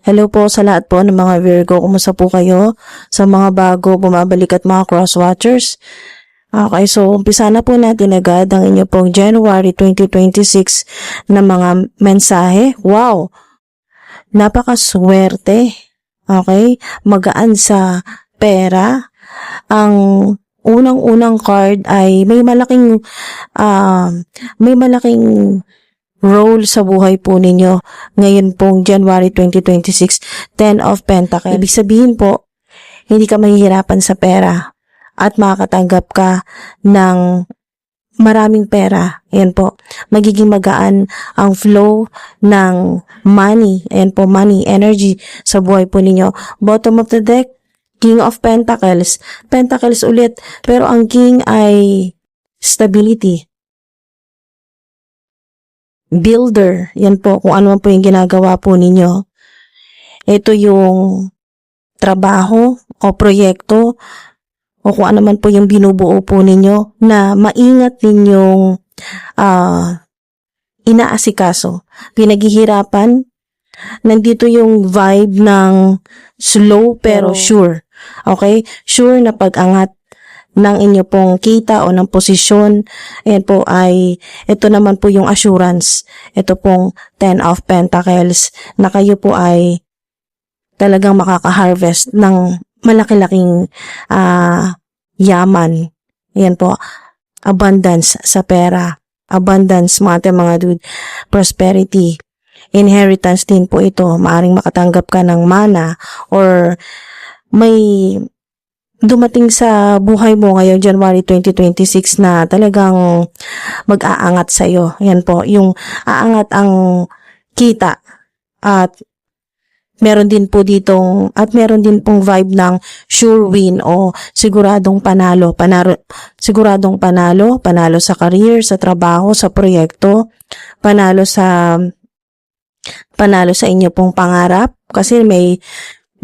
Hello po sa lahat po ng mga Virgo. Kumusta po kayo? Sa mga bago, bumabalik at mga cross-watchers. Okay, so umpisa na po natin agad ang inyo pong January 2026 na mga mensahe. Wow! Napakaswerte. Okay? Magaan sa pera. Ang unang-unang card ay may malaking role sa buhay po ninyo ngayon pong January 2026, 10 of Pentacles. Ibig sabihin po, hindi ka mahihirapan sa pera at makakatanggap ka ng maraming pera. Ayan po, magiging magaan ang flow ng money. Ayan po, money, energy sa buhay po ninyo. Bottom of the deck, King of Pentacles. Pentacles ulit, pero ang King ay stability. Builder, yan po, kung ano po yung ginagawa po ninyo. Ito yung trabaho o proyekto o kung ano man po yung binubuo po ninyo na maingat ninyong inaasikaso. Pinaghihirapan, nandito yung vibe ng slow pero sure. Okay? Sure na pag-angat ng inyo pong kita o ng posisyon. Ayan po ay, ito naman po yung assurance. Ito pong 10 of Pentacles na kayo po ay talagang makaka-harvest ng malaki-laking yaman. Ayan po, abundance sa pera. Abundance, mga dude. Prosperity. Inheritance din po ito. Maaring makatanggap ka ng mana or may dumating sa buhay mo ngayong January 2026 na talagang mag-aangat sa iyo. Yan po, yung aangat ang kita at meron din pong vibe ng sure win o siguradong panalo. Siguradong panalo sa career, sa trabaho, sa proyekto, panalo sa inyo pong pangarap kasi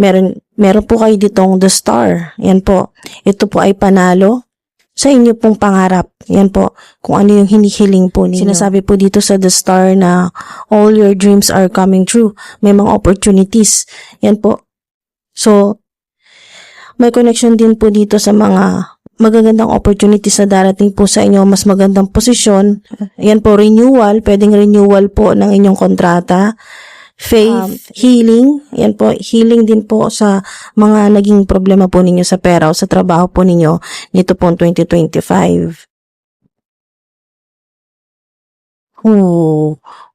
meron po kayo ditong the star. Yan po. Ito po ay panalo sa inyo pong pangarap. Yan po. Kung ano yung hinihiling po ninyo. Sinasabi po dito sa the star na all your dreams are coming true. May mga opportunities. Yan po. So, may connection din po dito sa mga magagandang opportunities na darating po sa inyo. Mas magandang posisyon. Yan po, renewal. Pwedeng renewal po ng inyong kontrata. Faith, healing, yan po, healing din po sa mga naging problema po ninyo sa pera o sa trabaho po ninyo nito po 2025.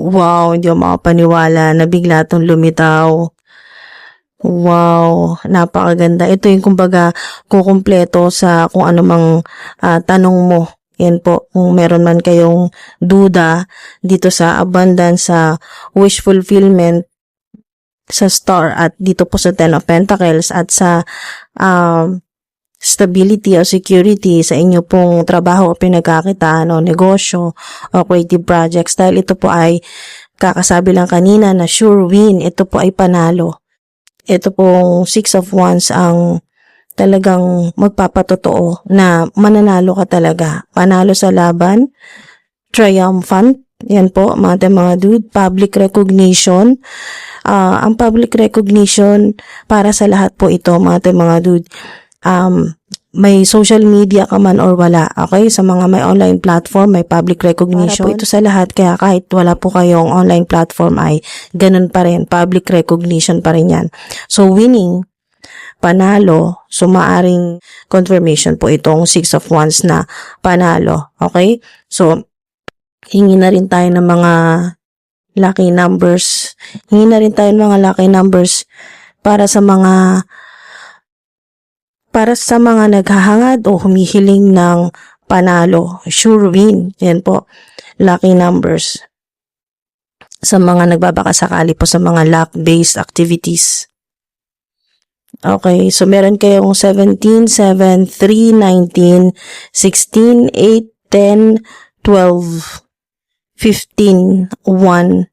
Wow, hindi ako makapaniwala na bigla itong lumitaw. Wow, napakaganda. Ito yung kumbaga kukumpleto sa kung ano mang tanong mo. Yan po, kung meron man kayong duda dito sa abundance, sa wish fulfillment, sa star at dito po sa 10 of Pentacles at sa stability o security sa inyo pong trabaho o pinagkakitaan o negosyo o creative projects dahil ito po ay kakasabi lang kanina na sure win, ito po ay panalo. Ito pong 6 of Wands ang talagang magpapatotoo na mananalo ka talaga. Panalo sa laban, triumphant, yan po, mga dude, public recognition. Ang public recognition para sa lahat po ito, mga dude. May social media ka man or wala, okay? Sa mga may online platform, may public recognition. Para po ito sa lahat, kaya kahit wala po kayong online platform ay ganun pa rin, public recognition pa rin yan. So, winning, panalo, so maaring confirmation po itong 6 of Wands na panalo. Okay? So, hingi na rin tayo ng mga lucky numbers. Para sa mga naghahangad o humihiling ng panalo. Sure win. Yan po. Lucky numbers. Sa mga nagbabakasakali po sa mga luck-based activities. Okay, so meron kayong 17, 7, 3, 19, 16, 8, 10, 12, 15, 1.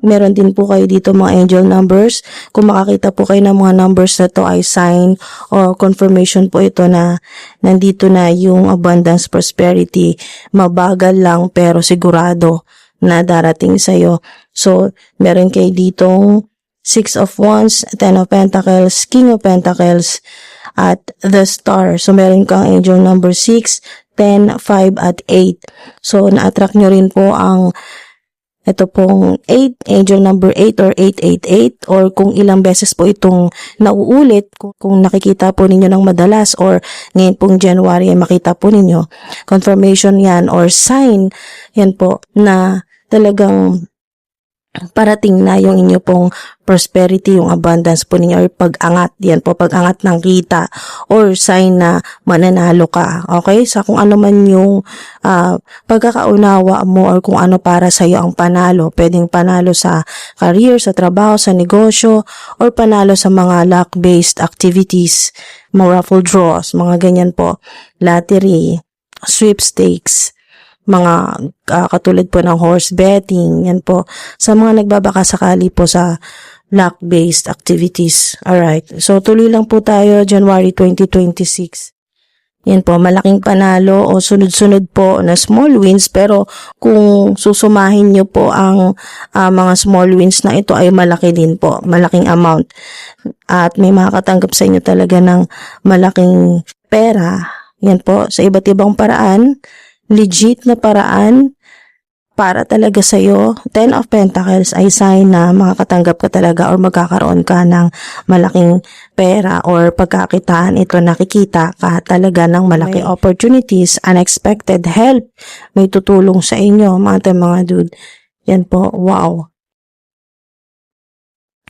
Meron din po kayo dito mga angel numbers. Kung makakita po kayo ng mga numbers na to ay sign or confirmation po ito na nandito na yung abundance, prosperity. Mabagal lang pero sigurado na darating sa'yo. So, meron kayo ditong 6 of Wands, 10 of Pentacles, King of Pentacles, at the Star. So, meron kang angel number 6, 10, 5, at 8. So, na-attract nyo rin po ang ito pong 8, angel number 8 or 888, or kung ilang beses po itong nauulit, kung nakikita po ninyo ng madalas or ngayon pong January ay makita po ninyo, confirmation yan or sign yan po na talagang parating na yung inyo pong prosperity, yung abundance po ninyo or pag-angat. Yan po, pag-angat ng kita or sign na mananalo ka. Okay? Sa kung ano man yung pagkakaunawa mo or kung ano para sa iyo ang panalo. Pwedeng panalo sa career, sa trabaho, sa negosyo, or panalo sa mga luck-based activities, mga raffle draws, mga ganyan po. Lottery, sweepstakes, mga katulad po ng horse betting, yan po. Sa mga nagbabaka sakali po sa luck-based activities. Alright. So, tuloy lang po tayo, January 2026. Yan po, malaking panalo o sunod-sunod po na small wins, pero kung susumahin nyo po ang mga small wins na ito ay malaki din po, malaking amount. At may makakatanggap sa inyo talaga ng malaking pera. Yan po, sa iba't ibang paraan, legit na paraan para talaga sa'yo. 10 of Pentacles ay sign na makakatanggap ka talaga or magkakaroon ka ng malaking pera or pagkakitaan. Ito, nakikita ka talaga ng malaking opportunities, unexpected help, may tutulong sa inyo, mga dude. Yan po, wow.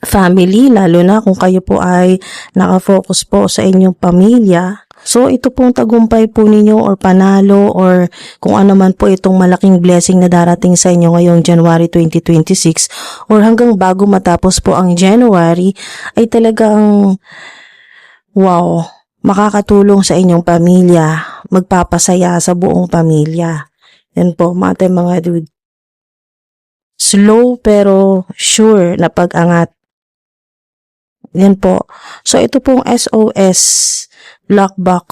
Family, lalo na kung kayo po ay nakafocus po sa inyong pamilya. So, ito pong tagumpay po ninyo or panalo or kung ano man po itong malaking blessing na darating sa inyo ngayong January 2026 or hanggang bago matapos po ang January ay talagang wow, makakatulong sa inyong pamilya, magpapasaya sa buong pamilya. Yan po, mga dude. Slow pero sure na pag-angat. Yan po. So, ito pong SOS lockbox.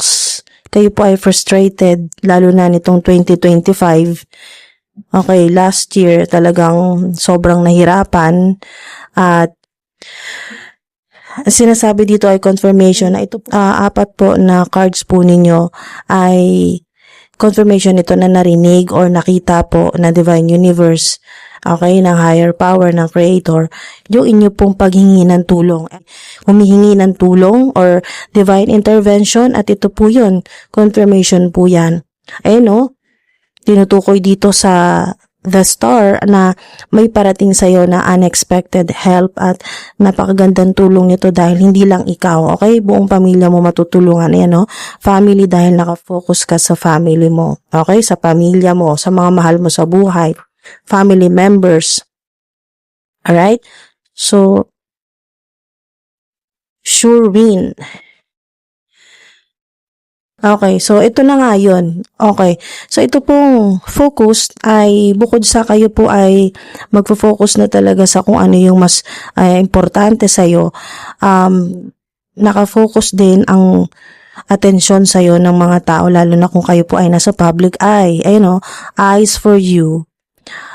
Kayo po ay frustrated, lalo na nitong 2025. Okay, last year talagang sobrang nahirapan at sinasabi dito ay confirmation na ito, apat po na cards po ninyo ay confirmation nito na narinig or nakita po na Divine Universe, okay, ng higher power, ng creator, yung inyo pong paghingi ng tulong. Humihingi ng tulong or divine intervention at ito po yun, confirmation po yan. Ayun no, tinutukoy dito sa The Star na may parating sa'yo na unexpected help at napakagandang tulong nito dahil hindi lang ikaw, okay? Buong pamilya mo matutulungan. Ayan, no? Family dahil nakafocus ka sa family mo, okay? Sa pamilya mo, sa mga mahal mo sa buhay, family members. Alright? So, sure win. Okay, so ito na nga yun. Okay, so ito pong focus ay bukod sa kayo po ay magfo-focus na talaga sa kung ano yung mas importante sa'yo, nakafocus din ang atensyon sa'yo ng mga tao, lalo na kung kayo po ay nasa public eye. Ayun o, eyes for you.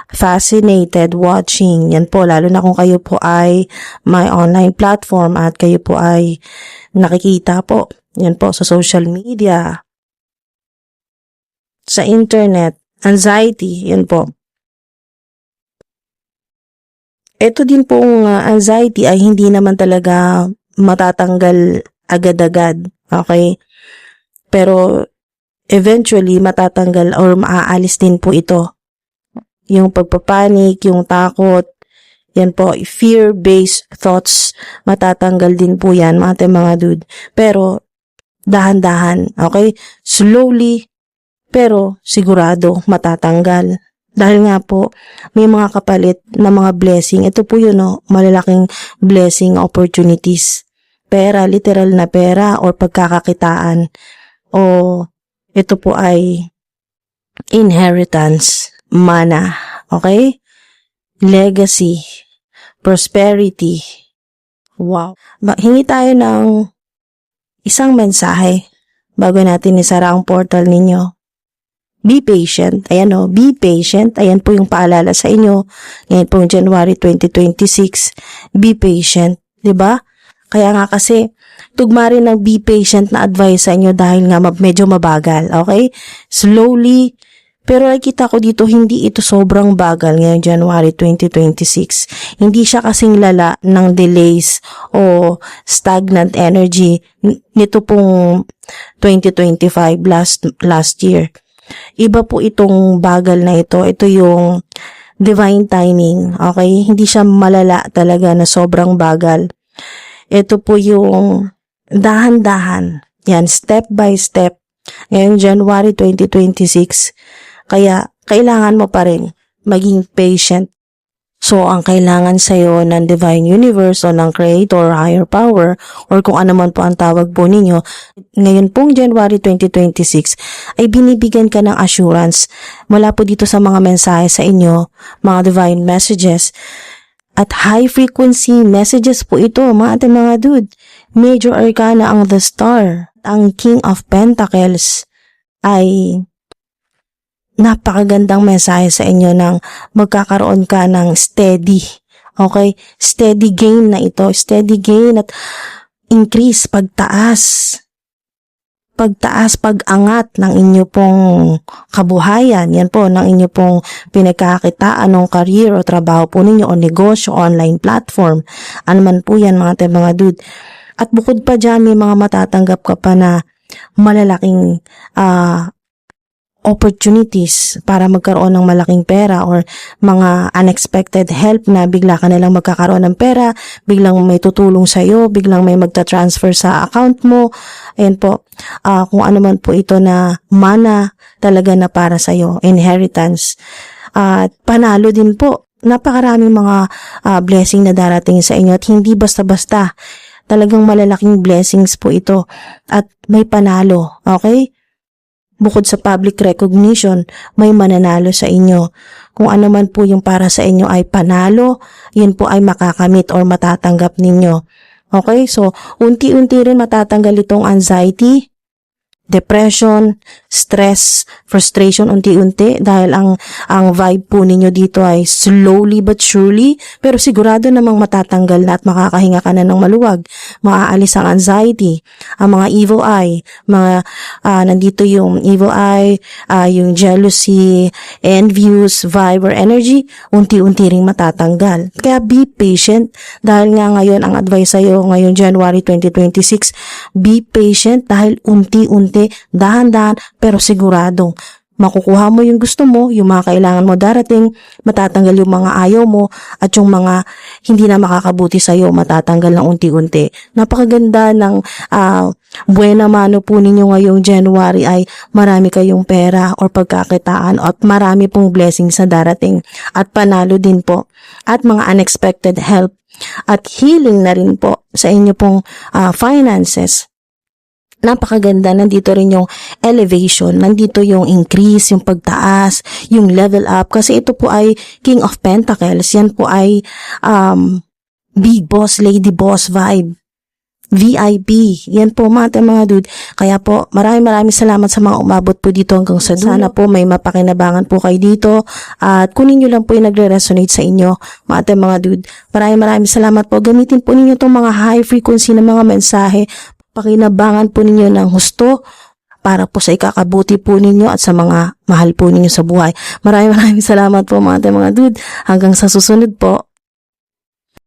Fascinated watching. Yan po, lalo na kung kayo po ay may online platform at kayo po ay nakikita po. Yan po, sa social media, sa internet, anxiety, yan po. Ito din pong anxiety ay hindi naman talaga matatanggal agad-agad, okay? Pero eventually matatanggal or maaalis din po ito. Yung pagpapanik, yung takot, yan po, fear-based thoughts, matatanggal din po yan, mga dude. Pero dahan-dahan, okay? Slowly, pero sigurado matatanggal. Dahil nga po, may mga kapalit na mga blessing. Ito po yun, no? Malalaking blessing opportunities. Pera, literal na pera or pagkakakitaan. O ito po ay inheritance, mana, okay? Legacy, prosperity. Wow. Hingi tayo ng isang mensahe bago natin isara ang portal ninyo. Be patient. Ayan o, be patient. Ayan po yung paalala sa inyo. Ngayon po yung January 2026. Be patient. 'Di ba? Kaya nga kasi, tugma rin ng be patient na advice sa inyo dahil nga medyo mabagal. Okay? Slowly. Pero nakikita ko dito, hindi ito sobrang bagal ngayong January 2026. Hindi siya kasing lala ng delays o stagnant energy nito pong 2025 last year. Iba po itong bagal na ito. Ito yung divine timing. Okay? Hindi siya malala talaga na sobrang bagal. Ito po yung dahan-dahan. Yan, step by step. Ngayong January 2026. Kaya, kailangan mo pa rin maging patient. So, ang kailangan sa'yo ng Divine Universe o ng Creator, Higher Power, or kung ano man po ang tawag po ninyo, ngayon pong January 2026, ay binibigyan ka ng assurance mula po dito sa mga mensahe sa inyo, mga Divine Messages, at high frequency messages po ito, mga dude. Major Arcana ang The Star, ang King of Pentacles, ay napakagandang mensahe sa inyo ng magkakaroon ka ng steady. Okay? Steady gain na ito. Steady gain at increase, pagtaas. Pagtaas, pag-angat ng inyo pong kabuhayan. Yan po, ng inyo pong pinagkakitaan ng career o trabaho po ninyo o negosyo, online platform. Ano man po yan mga dude. At bukod pa dyan, may mga matatanggap ka pa na malalaking opportunities para magkaroon ng malaking pera or mga unexpected help na bigla ka nalang magkakaroon ng pera, biglang may tutulong sa'yo, biglang may magta-transfer sa account mo. Ayan po, kung ano man po ito na mana talaga na para sa'yo, inheritance. At panalo din po, napakaraming mga blessing na darating sa inyo at hindi basta-basta. Talagang malalaking blessings po ito at may panalo, okay? Bukod sa public recognition, may mananalo sa inyo. Kung ano man po yung para sa inyo ay panalo, yun po ay makakamit or matatanggap ninyo. Okay? So, unti-unti rin matatanggal itong anxiety, depression, stress, frustration unti-unti dahil ang vibe po ninyo dito ay slowly but surely pero sigurado namang matatanggal na at makakahinga ka na ng maluwag. Maaalis ang anxiety, ang mga evil eye, nandito yung evil eye, yung jealousy, envious, vibe or energy, unti-unti ring matatanggal. Kaya be patient dahil nga ngayon ang advice sa'yo ngayong January 2026, be patient dahil unti-unti dahan-dahan pero siguradong makukuha mo yung gusto mo, yung mga kailangan mo darating, matatanggal yung mga ayaw mo at yung mga hindi na makakabuti sa'yo, matatanggal ng unti-unti. Napakaganda ng buena mano po ninyo ngayong January ay marami kayong pera or pagkakitaan at marami pong blessings na darating at panalo din po at mga unexpected help at healing na rin po sa inyo pong finances. Napakaganda, nandito rin yung elevation, nandito yung increase, yung pagtaas, yung level up, kasi ito po ay King of Pentacles, yan po ay big boss, lady boss vibe, VIP, yan po mga dude. Kaya po, maraming salamat sa mga umabot po dito hanggang sa dulo. Sana po may mapakinabangan po kayo dito at kunin nyo lang po yung nagre-resonate sa inyo, mga dude. Maraming salamat po, gamitin po ninyo itong mga high frequency na mga mensahe, pakinabangan po ninyo ng husto para po sa ikakabuti po ninyo at sa mga mahal po ninyo sa buhay. Maraming salamat po mga dude. Hanggang sa susunod po.